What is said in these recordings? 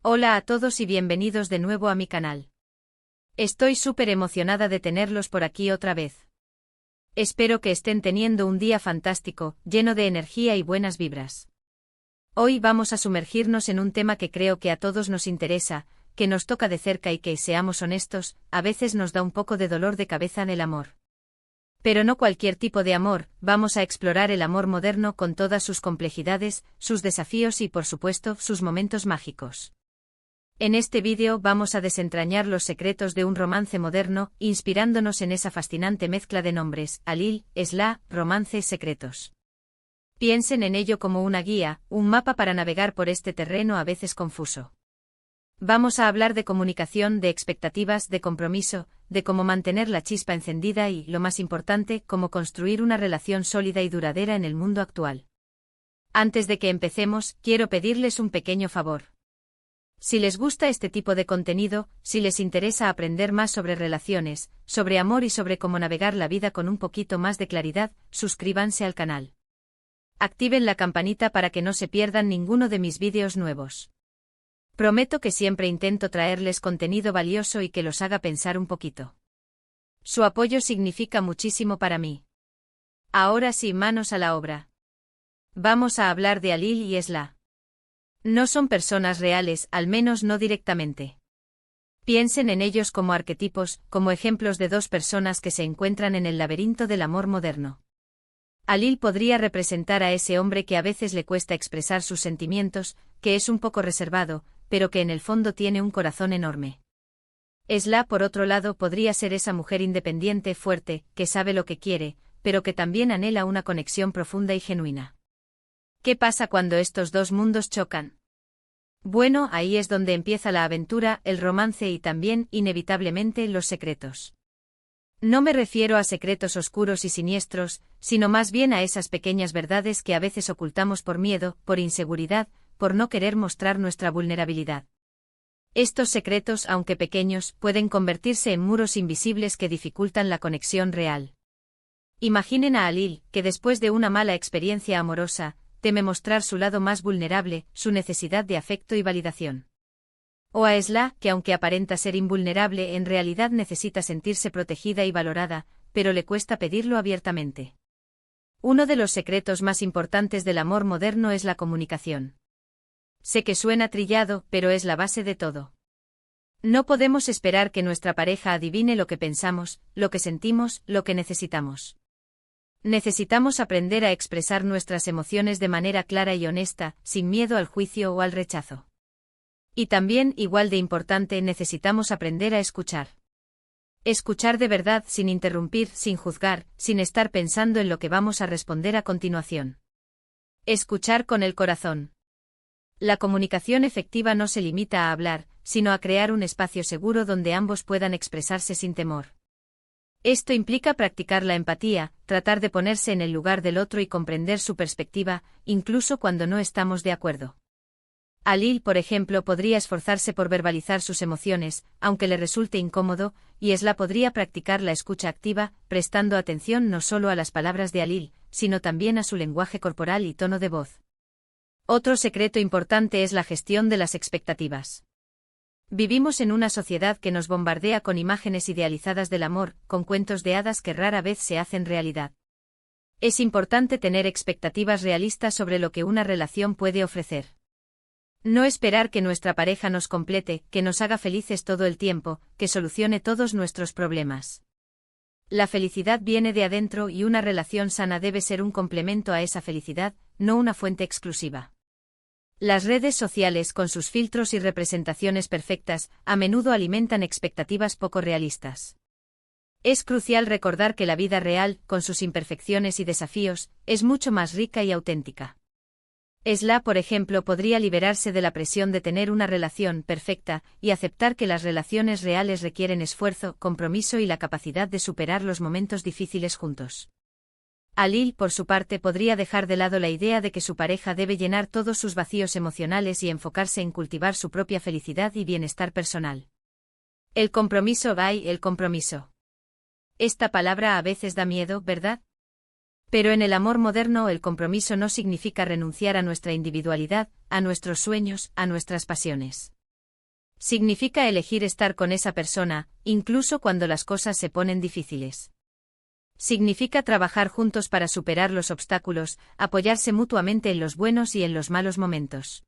Hola a todos y bienvenidos de nuevo a mi canal. Estoy súper emocionada de tenerlos por aquí otra vez. Espero que estén teniendo un día fantástico, lleno de energía y buenas vibras. Hoy vamos a sumergirnos en un tema que creo que a todos nos interesa, que nos toca de cerca y que, seamos honestos, a veces nos da un poco de dolor de cabeza en el amor. Pero no cualquier tipo de amor, vamos a explorar el amor moderno con todas sus complejidades, sus desafíos y, por supuesto, sus momentos mágicos. En este vídeo vamos a desentrañar los secretos de un romance moderno, inspirándonos en esa fascinante mezcla de nombres, Alil, Esla, romances secretos. Piensen en ello como una guía, un mapa para navegar por este terreno a veces confuso. Vamos a hablar de comunicación, de expectativas, de compromiso, de cómo mantener la chispa encendida y, lo más importante, cómo construir una relación sólida y duradera en el mundo actual. Antes de que empecemos, quiero pedirles un pequeño favor. Si les gusta este tipo de contenido, si les interesa aprender más sobre relaciones, sobre amor y sobre cómo navegar la vida con un poquito más de claridad, suscríbanse al canal. Activen la campanita para que no se pierdan ninguno de mis vídeos nuevos. Prometo que siempre intento traerles contenido valioso y que los haga pensar un poquito. Su apoyo significa muchísimo para mí. Ahora sí, manos a la obra. Vamos a hablar de Alil y Esla. No son personas reales, al menos no directamente. Piensen en ellos como arquetipos, como ejemplos de dos personas que se encuentran en el laberinto del amor moderno. Alil podría representar a ese hombre que a veces le cuesta expresar sus sentimientos, que es un poco reservado, pero que en el fondo tiene un corazón enorme. Esla, por otro lado, podría ser esa mujer independiente, fuerte, que sabe lo que quiere, pero que también anhela una conexión profunda y genuina. ¿Qué pasa cuando estos dos mundos chocan? Bueno, ahí es donde empieza la aventura, el romance y también, inevitablemente, los secretos. No me refiero a secretos oscuros y siniestros, sino más bien a esas pequeñas verdades que a veces ocultamos por miedo, por inseguridad, por no querer mostrar nuestra vulnerabilidad. Estos secretos, aunque pequeños, pueden convertirse en muros invisibles que dificultan la conexión real. Imaginen a Alil, que después de una mala experiencia amorosa, teme mostrar su lado más vulnerable, su necesidad de afecto y validación. O a Esla, que aunque aparenta ser invulnerable, en realidad necesita sentirse protegida y valorada, pero le cuesta pedirlo abiertamente. Uno de los secretos más importantes del amor moderno es la comunicación. Sé que suena trillado, pero es la base de todo. No podemos esperar que nuestra pareja adivine lo que pensamos, lo que sentimos, lo que necesitamos. Necesitamos aprender a expresar nuestras emociones de manera clara y honesta, sin miedo al juicio o al rechazo. Y también, igual de importante, necesitamos aprender a escuchar. Escuchar de verdad, sin interrumpir, sin juzgar, sin estar pensando en lo que vamos a responder a continuación. Escuchar con el corazón. La comunicación efectiva no se limita a hablar, sino a crear un espacio seguro donde ambos puedan expresarse sin temor. Esto implica practicar la empatía, tratar de ponerse en el lugar del otro y comprender su perspectiva, incluso cuando no estamos de acuerdo. Alil, por ejemplo, podría esforzarse por verbalizar sus emociones, aunque le resulte incómodo, y Esla podría practicar la escucha activa, prestando atención no solo a las palabras de Alil, sino también a su lenguaje corporal y tono de voz. Otro secreto importante es la gestión de las expectativas. Vivimos en una sociedad que nos bombardea con imágenes idealizadas del amor, con cuentos de hadas que rara vez se hacen realidad. Es importante tener expectativas realistas sobre lo que una relación puede ofrecer. No esperar que nuestra pareja nos complete, que nos haga felices todo el tiempo, que solucione todos nuestros problemas. La felicidad viene de adentro y una relación sana debe ser un complemento a esa felicidad, no una fuente exclusiva. Las redes sociales, con sus filtros y representaciones perfectas, a menudo alimentan expectativas poco realistas. Es crucial recordar que la vida real, con sus imperfecciones y desafíos, es mucho más rica y auténtica. Esla, por ejemplo, podría liberarse de la presión de tener una relación perfecta y aceptar que las relaciones reales requieren esfuerzo, compromiso y la capacidad de superar los momentos difíciles juntos. Alil, por su parte, podría dejar de lado la idea de que su pareja debe llenar todos sus vacíos emocionales y enfocarse en cultivar su propia felicidad y bienestar personal. El compromiso. El compromiso. Esta palabra a veces da miedo, ¿verdad? Pero en el amor moderno el compromiso no significa renunciar a nuestra individualidad, a nuestros sueños, a nuestras pasiones. Significa elegir estar con esa persona, incluso cuando las cosas se ponen difíciles. Significa trabajar juntos para superar los obstáculos, apoyarse mutuamente en los buenos y en los malos momentos.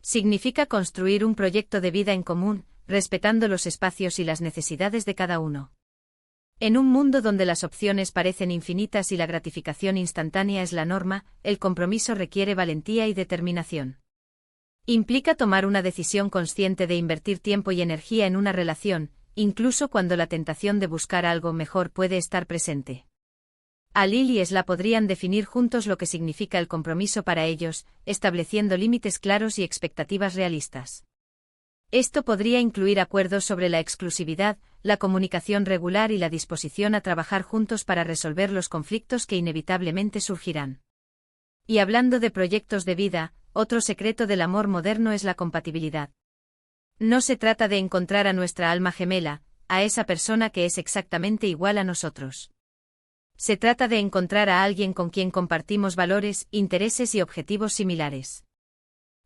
Significa construir un proyecto de vida en común, respetando los espacios y las necesidades de cada uno. En un mundo donde las opciones parecen infinitas y la gratificación instantánea es la norma, el compromiso requiere valentía y determinación. Implica tomar una decisión consciente de invertir tiempo y energía en una relación, incluso cuando la tentación de buscar algo mejor puede estar presente. Alil y Esla podrían definir juntos lo que significa el compromiso para ellos, estableciendo límites claros y expectativas realistas. Esto podría incluir acuerdos sobre la exclusividad, la comunicación regular y la disposición a trabajar juntos para resolver los conflictos que inevitablemente surgirán. Y hablando de proyectos de vida, otro secreto del amor moderno es la compatibilidad. No se trata de encontrar a nuestra alma gemela, a esa persona que es exactamente igual a nosotros. Se trata de encontrar a alguien con quien compartimos valores, intereses y objetivos similares.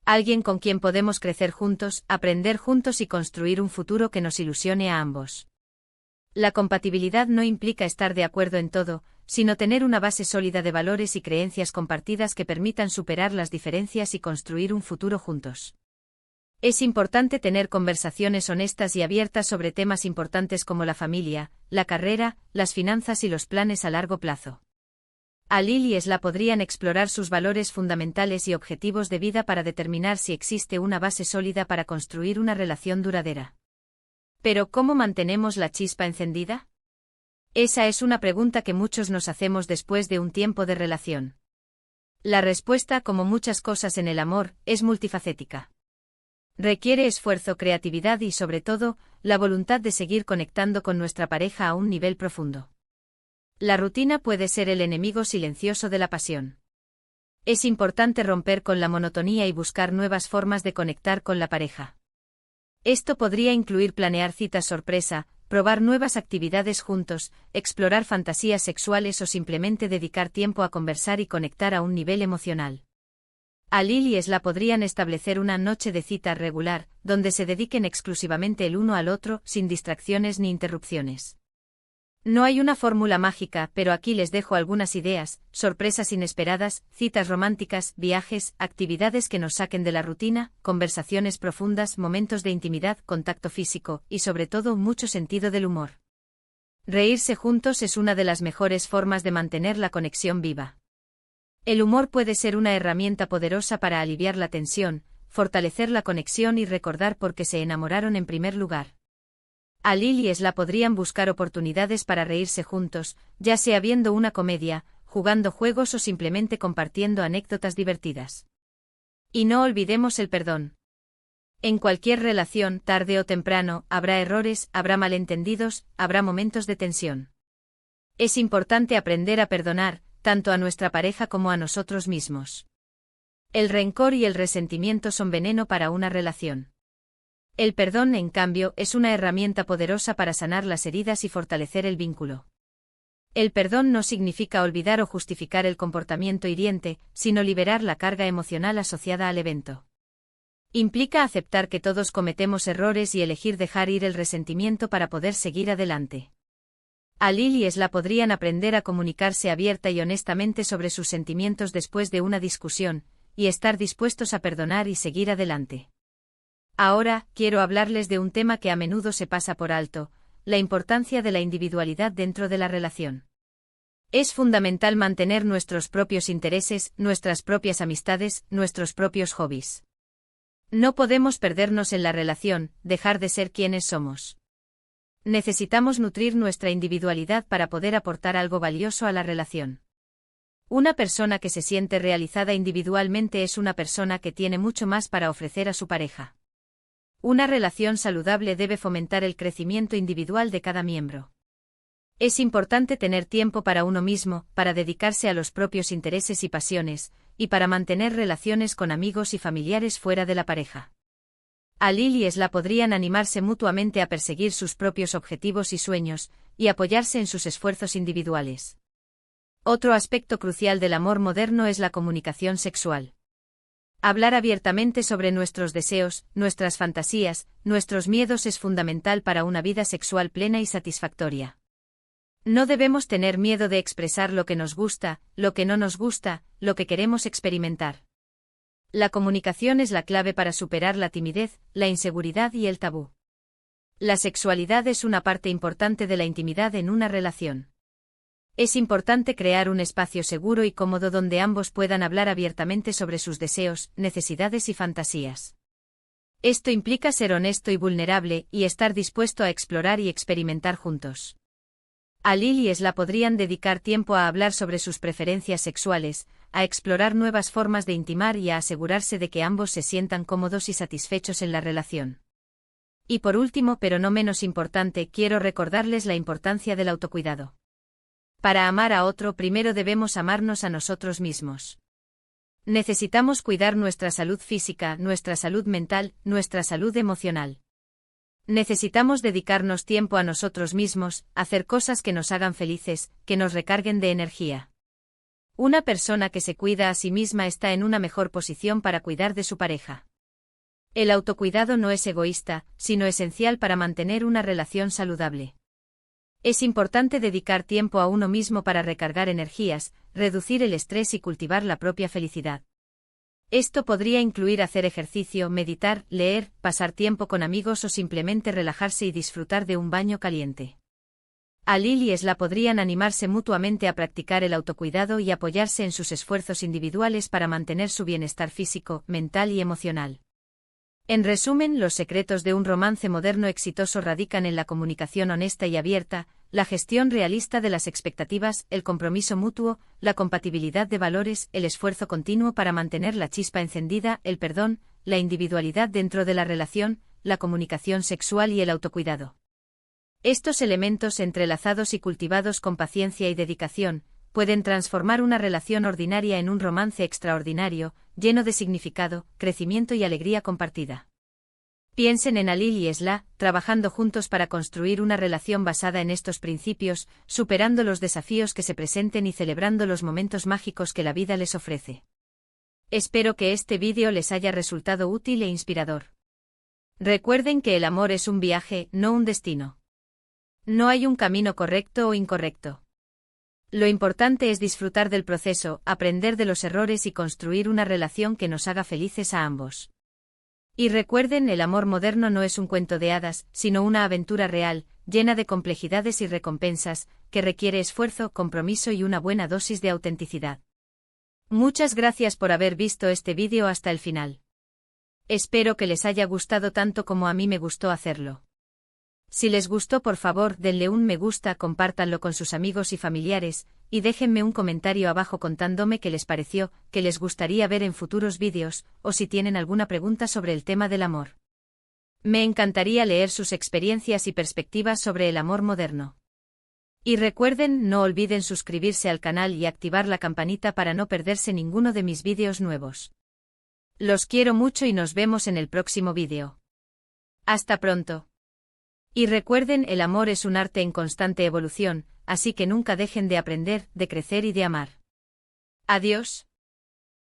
Alguien con quien podemos crecer juntos, aprender juntos y construir un futuro que nos ilusione a ambos. La compatibilidad no implica estar de acuerdo en todo, sino tener una base sólida de valores y creencias compartidas que permitan superar las diferencias y construir un futuro juntos. Es importante tener conversaciones honestas y abiertas sobre temas importantes como la familia, la carrera, las finanzas y los planes a largo plazo. Alil y Esla podrían explorar sus valores fundamentales y objetivos de vida para determinar si existe una base sólida para construir una relación duradera. Pero ¿cómo mantenemos la chispa encendida? Esa es una pregunta que muchos nos hacemos después de un tiempo de relación. La respuesta, como muchas cosas en el amor, es multifacética. Requiere esfuerzo, creatividad y, sobre todo, la voluntad de seguir conectando con nuestra pareja a un nivel profundo. La rutina puede ser el enemigo silencioso de la pasión. Es importante romper con la monotonía y buscar nuevas formas de conectar con la pareja. Esto podría incluir planear citas sorpresa, probar nuevas actividades juntos, explorar fantasías sexuales o simplemente dedicar tiempo a conversar y conectar a un nivel emocional. Alil y Esla podrían establecer una noche de cita regular, donde se dediquen exclusivamente el uno al otro, sin distracciones ni interrupciones. No hay una fórmula mágica, pero aquí les dejo algunas ideas: sorpresas inesperadas, citas románticas, viajes, actividades que nos saquen de la rutina, conversaciones profundas, momentos de intimidad, contacto físico, y sobre todo mucho sentido del humor. Reírse juntos es una de las mejores formas de mantener la conexión viva. El humor puede ser una herramienta poderosa para aliviar la tensión, fortalecer la conexión y recordar por qué se enamoraron en primer lugar. Alil y Esla podrían buscar oportunidades para reírse juntos, ya sea viendo una comedia, jugando juegos o simplemente compartiendo anécdotas divertidas. Y no olvidemos el perdón. En cualquier relación, tarde o temprano, habrá errores, habrá malentendidos, habrá momentos de tensión. Es importante aprender a perdonar, tanto a nuestra pareja como a nosotros mismos. El rencor y el resentimiento son veneno para una relación. El perdón, en cambio, es una herramienta poderosa para sanar las heridas y fortalecer el vínculo. El perdón no significa olvidar o justificar el comportamiento hiriente, sino liberar la carga emocional asociada al evento. Implica aceptar que todos cometemos errores y elegir dejar ir el resentimiento para poder seguir adelante. Alil y Esla podrían aprender a comunicarse abierta y honestamente sobre sus sentimientos después de una discusión, y estar dispuestos a perdonar y seguir adelante. Ahora, quiero hablarles de un tema que a menudo se pasa por alto: la importancia de la individualidad dentro de la relación. Es fundamental mantener nuestros propios intereses, nuestras propias amistades, nuestros propios hobbies. No podemos perdernos en la relación, dejar de ser quienes somos. Necesitamos nutrir nuestra individualidad para poder aportar algo valioso a la relación. Una persona que se siente realizada individualmente es una persona que tiene mucho más para ofrecer a su pareja. Una relación saludable debe fomentar el crecimiento individual de cada miembro. Es importante tener tiempo para uno mismo, para dedicarse a los propios intereses y pasiones, y para mantener relaciones con amigos y familiares fuera de la pareja. Alil y Esla podrían animarse mutuamente a perseguir sus propios objetivos y sueños, y apoyarse en sus esfuerzos individuales. Otro aspecto crucial del amor moderno es la comunicación sexual. Hablar abiertamente sobre nuestros deseos, nuestras fantasías, nuestros miedos es fundamental para una vida sexual plena y satisfactoria. No debemos tener miedo de expresar lo que nos gusta, lo que no nos gusta, lo que queremos experimentar. La comunicación es la clave para superar la timidez, la inseguridad y el tabú. La sexualidad es una parte importante de la intimidad en una relación. Es importante crear un espacio seguro y cómodo donde ambos puedan hablar abiertamente sobre sus deseos, necesidades y fantasías. Esto implica ser honesto y vulnerable y estar dispuesto a explorar y experimentar juntos. Alil y Esla podrían dedicar tiempo a hablar sobre sus preferencias sexuales, a explorar nuevas formas de intimar y a asegurarse de que ambos se sientan cómodos y satisfechos en la relación. Y por último, pero no menos importante, quiero recordarles la importancia del autocuidado. Para amar a otro primero debemos amarnos a nosotros mismos. Necesitamos cuidar nuestra salud física, nuestra salud mental, nuestra salud emocional. Necesitamos dedicarnos tiempo a nosotros mismos, hacer cosas que nos hagan felices, que nos recarguen de energía. Una persona que se cuida a sí misma está en una mejor posición para cuidar de su pareja. El autocuidado no es egoísta, sino esencial para mantener una relación saludable. Es importante dedicar tiempo a uno mismo para recargar energías, reducir el estrés y cultivar la propia felicidad. Esto podría incluir hacer ejercicio, meditar, leer, pasar tiempo con amigos o simplemente relajarse y disfrutar de un baño caliente. Alil y Esla podrían animarse mutuamente a practicar el autocuidado y apoyarse en sus esfuerzos individuales para mantener su bienestar físico, mental y emocional. En resumen, los secretos de un romance moderno exitoso radican en la comunicación honesta y abierta, la gestión realista de las expectativas, el compromiso mutuo, la compatibilidad de valores, el esfuerzo continuo para mantener la chispa encendida, el perdón, la individualidad dentro de la relación, la comunicación sexual y el autocuidado. Estos elementos entrelazados y cultivados con paciencia y dedicación, pueden transformar una relación ordinaria en un romance extraordinario, lleno de significado, crecimiento y alegría compartida. Piensen en Alil y Esla, trabajando juntos para construir una relación basada en estos principios, superando los desafíos que se presenten y celebrando los momentos mágicos que la vida les ofrece. Espero que este vídeo les haya resultado útil e inspirador. Recuerden que el amor es un viaje, no un destino. No hay un camino correcto o incorrecto. Lo importante es disfrutar del proceso, aprender de los errores y construir una relación que nos haga felices a ambos. Y recuerden, el amor moderno no es un cuento de hadas, sino una aventura real, llena de complejidades y recompensas, que requiere esfuerzo, compromiso y una buena dosis de autenticidad. Muchas gracias por haber visto este vídeo hasta el final. Espero que les haya gustado tanto como a mí me gustó hacerlo. Si les gustó, por favor, denle un me gusta, compártanlo con sus amigos y familiares, y déjenme un comentario abajo contándome qué les pareció, qué les gustaría ver en futuros vídeos, o si tienen alguna pregunta sobre el tema del amor. Me encantaría leer sus experiencias y perspectivas sobre el amor moderno. Y recuerden, no olviden suscribirse al canal y activar la campanita para no perderse ninguno de mis vídeos nuevos. Los quiero mucho y nos vemos en el próximo vídeo. Hasta pronto. Y recuerden, el amor es un arte en constante evolución, así que nunca dejen de aprender, de crecer y de amar. Adiós.